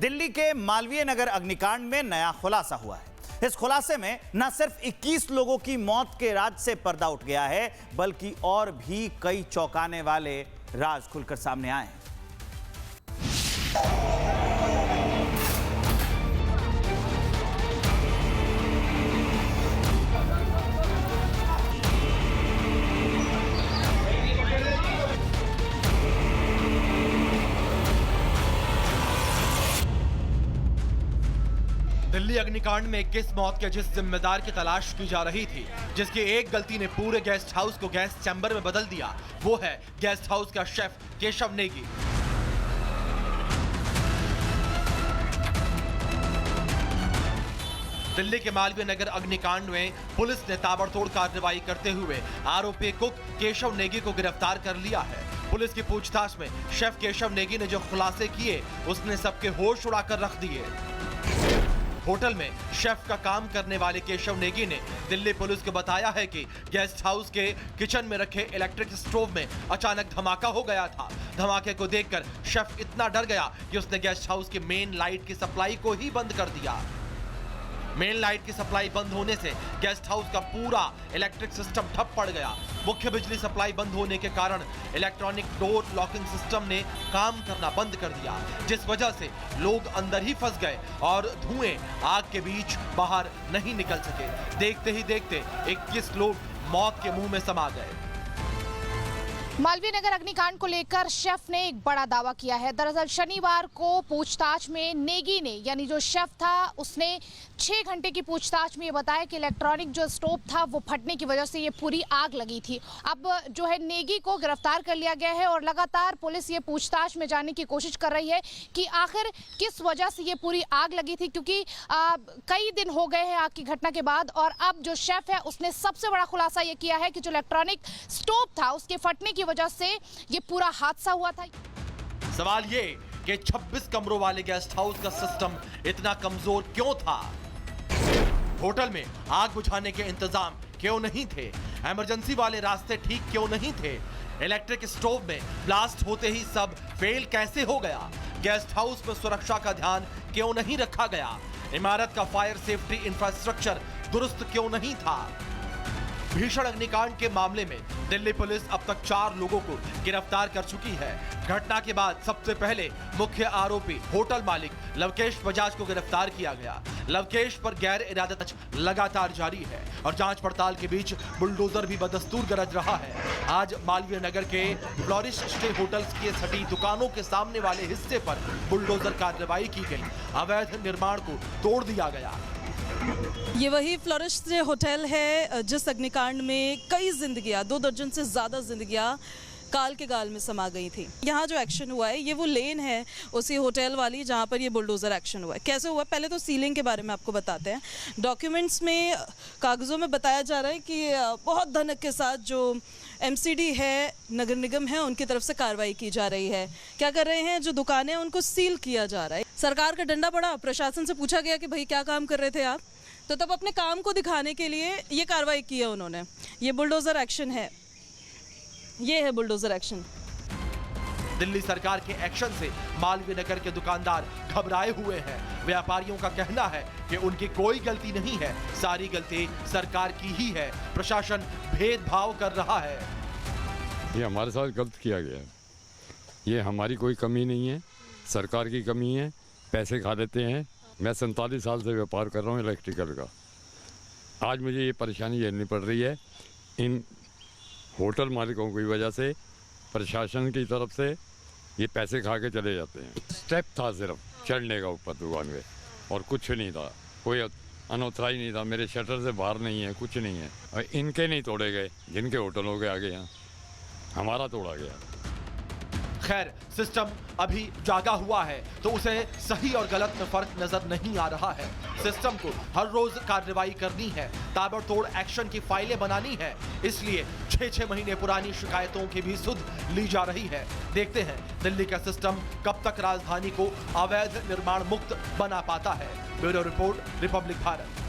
दिल्ली के मालवीय नगर अग्निकांड में नया खुलासा हुआ है। इस खुलासे में न सिर्फ 21 लोगों की मौत के राज से पर्दा उठ गया है, बल्कि और भी कई चौंकाने वाले राज खुलकर सामने आए हैं। दिल्ली अग्निकांड में 21 मौत के जिस जिम्मेदार की तलाश की जा रही थी, जिसकी एक गलती ने पूरे गेस्ट हाउस को गैस चैम्बर में बदल दिया, वो है गेस्ट हाउस का शेफ केशव नेगी। दिल्ली के मालवीय नगर अग्निकांड में पुलिस ने ताबड़तोड़ कार्रवाई करते हुए आरोपी कुक केशव नेगी को गिरफ्तार कर लिया है। पुलिस की पूछताछ में शेफ केशव नेगी ने जो खुलासे किए, उसने सबके होश उड़ाकर रख दिए। होटल में शेफ का काम करने वाले केशव नेगी ने दिल्ली पुलिस को बताया है कि गेस्ट हाउस के किचन में रखे इलेक्ट्रिक स्टोव में अचानक धमाका हो गया था। धमाके को देखकर शेफ इतना डर गया कि उसने गेस्ट हाउस की मेन लाइट की सप्लाई को ही बंद कर दिया। मेन लाइट की सप्लाई बंद होने से गेस्ट हाउस का पूरा इलेक्ट्रिक सिस्टम ठप पड़ गया। मुख्य बिजली सप्लाई बंद होने के कारण इलेक्ट्रॉनिक डोर लॉकिंग सिस्टम ने काम करना बंद कर दिया, जिस वजह से लोग अंदर ही फंस गए और धुएं आग के बीच बाहर नहीं निकल सके। देखते ही देखते 21 लोग मौत के मुंह में समा गए। मालवीय नगर अग्निकांड को लेकर शेफ ने एक बड़ा दावा किया है। दरअसल शनिवार को पूछताछ में नेगी ने, यानी जो शेफ था, उसने 6 घंटे की पूछताछ में ये बताया कि इलेक्ट्रॉनिक जो स्टोव था वो फटने की वजह से ये पूरी आग लगी थी। अब जो है नेगी को गिरफ्तार कर लिया गया है और लगातार पुलिस ये पूछताछ में जानने की कोशिश कर रही है कि आखिर किस वजह से ये पूरी आग लगी थी, क्योंकि कई दिन हो गए हैं आग की घटना के बाद। और अब जो शेफ है उसने सबसे बड़ा खुलासा ये किया है कि जो इलेक्ट्रॉनिक स्टोव था उसके फटने की वजह से ये पूरा हादसा हुआ था। सवाल ये कि 26 कमरों वाले गेस्ट हाउस का सिस्टम इतना कमजोर क्यों था? होटल में आग बुझाने के इंतजाम क्यों नहीं थे? इमरजेंसी वाले रास्ते ठीक क्यों नहीं थे? इलेक्ट्रिक स्टोव में ब्लास्ट होते ही सब फेल कैसे हो गया? गेस्ट हाउस में सुरक्षा का ध्यान क्यों नहीं रखा गया? इमारत का फायर सेफ्टी इंफ्रास्ट्रक्चर दुरुस्त क्यों नहीं था? भीषण अग्निकांड के मामले में दिल्ली पुलिस अब तक 4 लोगों को गिरफ्तार कर चुकी है। घटना के बाद सबसे पहले मुख्य आरोपी होटल मालिक लवकेश बजाज को गिरफ्तार किया गया। लवकेश पर गैर इरादत लगातार जारी है और जांच पड़ताल के बीच बुलडोजर भी बदस्तूर गरज रहा है। आज मालवीय नगर के फ्लोरिश स्टे होटल्स के सटी दुकानों के सामने वाले हिस्से पर बुलडोजर कार्रवाई की गई। अवैध निर्माण को तोड़ दिया गया। ये वही फ्लोरिश स्टे होटल है जिस अग्निकांड में कई जिंदगियां, 2 दर्जन से ज़्यादा जिंदगियां काल के गाल में समा गई थी। यहाँ जो एक्शन हुआ है ये वो लेन है उसी होटल वाली जहाँ पर ये बुलडोज़र एक्शन हुआ है। कैसे हुआ, पहले तो सीलिंग के बारे में आपको बताते हैं। डॉक्यूमेंट्स में, कागज़ों में बताया जा रहा है कि बहुत धनक के साथ जो एमसीडी है, नगर निगम है, उनकी तरफ से कार्रवाई की जा रही है। क्या कर रहे हैं, जो दुकानें हैं उनको सील किया जा रहा है। सरकार का डंडा पड़ा, प्रशासन से पूछा गया कि भाई क्या काम कर रहे थे आप, तो तब अपने काम को दिखाने के लिए ये कार्रवाई की है उन्होंने। ये बुलडोज़र एक्शन है, ये है बुलडोज़र एक्शन। दिल्ली सरकार के एक्शन से मालवीय नगर के दुकानदार घबराए हुए हैं। व्यापारियों का कहना है कि उनकी कोई गलती नहीं है, सारी गलती सरकार की ही है। प्रशासन भेदभाव कर रहा है। ये हमारे साथ गलत किया गया है। ये हमारी कोई कमी नहीं है, सरकार की कमी है। पैसे खा लेते हैं। मैं 47 साल से व्यापार कर रहा हूँ इलेक्ट्रिकल का। आज मुझे ये परेशानी झेलनी पड़ रही है इन होटल मालिकों की वजह से। प्रशासन की तरफ से ये पैसे खा के चले जाते हैं। स्टेप था सिर्फ चढ़ने का ऊपर दुकान पे, और कुछ नहीं था, कोई अनऑथराइज नहीं था। मेरे शटर से बाहर नहीं है, कुछ नहीं है। और इनके नहीं तोड़े गए, जिनके होटलों के आगे यहाँ हमारा तोड़ा गया। खैर, सिस्टम अभी जागा हुआ है तो उसे सही और गलत में फर्क नजर नहीं आ रहा है। सिस्टम को हर रोज कार्रवाई करनी है, ताबड़तोड़ एक्शन की फाइलें बनानी है। इसलिए 6-6 महीने पुरानी शिकायतों की भी सुध ली जा रही है। देखते हैं दिल्ली का सिस्टम कब तक राजधानी को अवैध निर्माण मुक्त बना पाता है। Bureau report, Republic Bharat.